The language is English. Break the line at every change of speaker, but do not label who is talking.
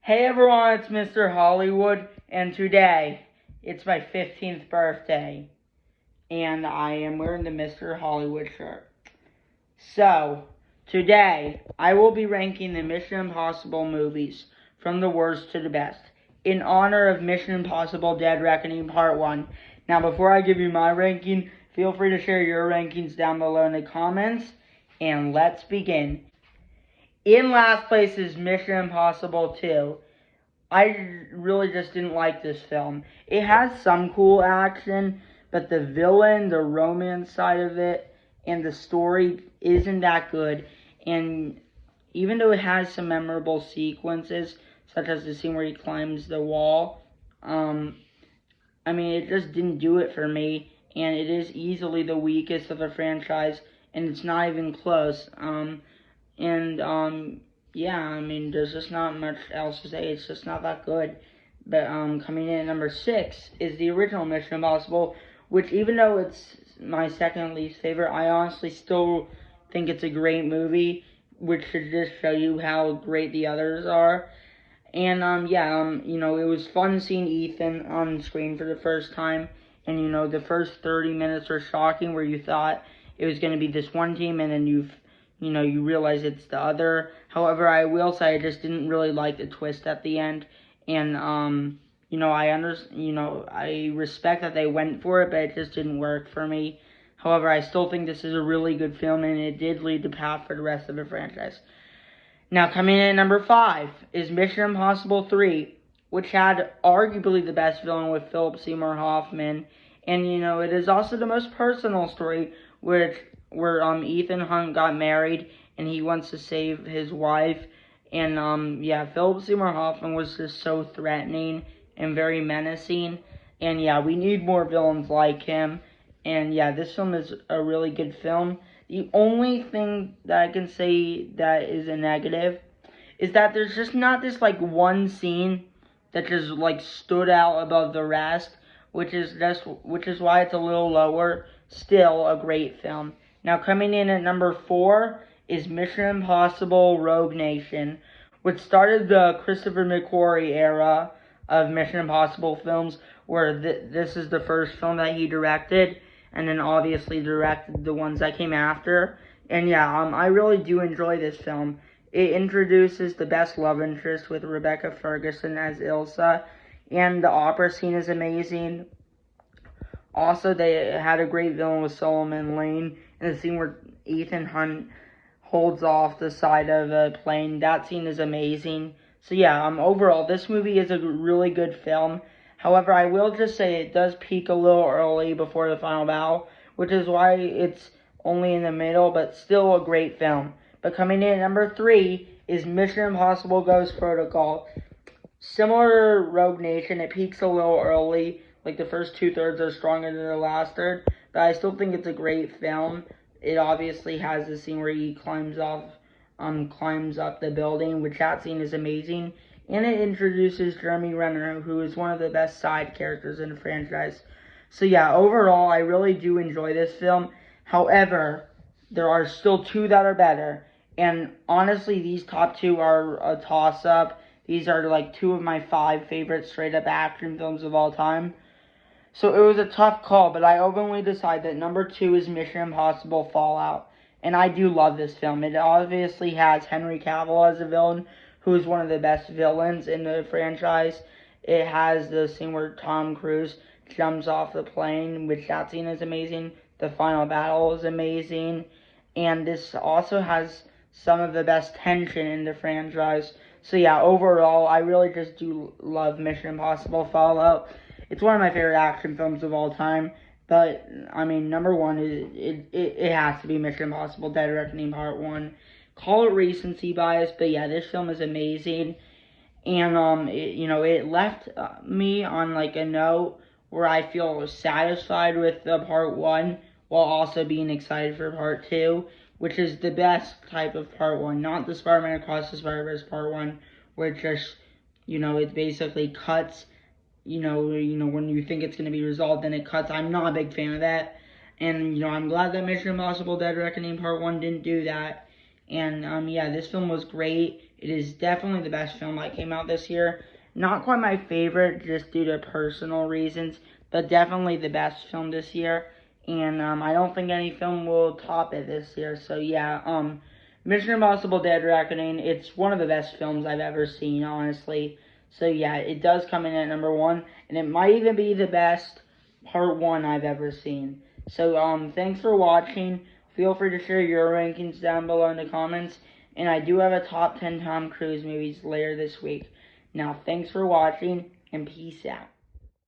Hey everyone, it's Mr. Hollywood, and today it's my 15th birthday, and I am wearing the Mr. Hollywood shirt. So, today I will be ranking the Mission Impossible movies from the worst to the best, in honor of Mission Impossible Dead Reckoning Part 1. Now, before I give you my ranking, feel free to share your rankings down below in the comments, and let's begin. In last place is Mission Impossible 2. I really just didn't like this film. It has some cool action, but the villain, the romance side of it, and the story isn't that good. And even though it has some memorable sequences, such as the scene where he climbs the wall, it just didn't do it for me. And it is easily the weakest of the franchise, and it's not even close. There's just not much else to say. It's just not that good. But coming in at number 6 is the original Mission Impossible, which even though it's my second least favorite, I honestly still think it's a great movie, which should just show you how great the others are. And it was fun seeing Ethan on screen for the first time. And the first 30 minutes were shocking, where you thought it was going to be this one team, and then you realize it's the other. However, I will say I just didn't really like the twist at the end, and I respect that they went for it, but it just didn't work for me. However, I still think this is a really good film, and it did lead the path for the rest of the franchise. Now, coming in at number 5 is Mission Impossible 3, which had arguably the best villain with Philip Seymour Hoffman, and it is also the most personal story, where Ethan Hunt got married and he wants to save his wife. And Philip Seymour Hoffman was just so threatening and very menacing. And we need more villains like him. And this film is a really good film. The only thing that I can say that is a negative is that there's just not this one scene that just stood out above the rest, which is why it's a little lower. Still a great film. Now, coming in at number 4 is Mission Impossible Rogue Nation, which started the Christopher McQuarrie era of Mission Impossible films, where this is the first film that he directed, and then obviously directed the ones that came after. And I really do enjoy this film. It introduces the best love interest with Rebecca Ferguson as Ilsa, and the opera scene is amazing. Also, they had a great villain with Solomon Lane, and the scene where Ethan Hunt holds off the side of a plane. That scene is amazing. So overall, this movie is a really good film. However, I will just say it does peak a little early before the final battle, which is why it's only in the middle, but still a great film. But coming in at number 3 is Mission Impossible Ghost Protocol. Similar to Rogue Nation, it peaks a little early. The first 2/3 are stronger than the last third, but I still think it's a great film. It obviously has the scene where he climbs up the building, which that scene is amazing. And it introduces Jeremy Renner, who is one of the best side characters in the franchise. So overall, I really do enjoy this film. However, there are still 2 that are better. And honestly, these top 2 are a toss-up. These are 2 of my 5 favorite straight-up action films of all time. So it was a tough call, but I openly decide that number 2 is Mission Impossible Fallout. And I do love this film. It obviously has Henry Cavill as a villain, who is one of the best villains in the franchise. It has the scene where Tom Cruise jumps off the plane, which that scene is amazing. The final battle is amazing. And this also has some of the best tension in the franchise. So overall, I really just do love Mission Impossible Fallout. It's one of my favorite action films of all time. But, number 1, it has to be Mission Impossible Dead Reckoning Part 1. Call it recency bias, but this film is amazing. And, it left me on, a note where I feel satisfied with Part 1, while also being excited for Part 2, which is the best type of Part 1, not the Spider-Man Across the Spider-Verse Part 1, where it just, it basically cuts. When you think it's going to be resolved, then it cuts. I'm not a big fan of that. And, I'm glad that Mission Impossible Dead Reckoning Part 1 didn't do that. And, this film was great. It is definitely the best film that came out this year. Not quite my favorite, just due to personal reasons, but definitely the best film this year. And I don't think any film will top it this year. So yeah, Mission Impossible: Dead Reckoning. It's one of the best films I've ever seen, honestly. So yeah, it does come in at number 1, and it might even be the best part 1 I've ever seen. So thanks for watching. Feel free to share your rankings down below in the comments. And I do have a top 10 Tom Cruise movies later this week. Now, thanks for watching, and peace out.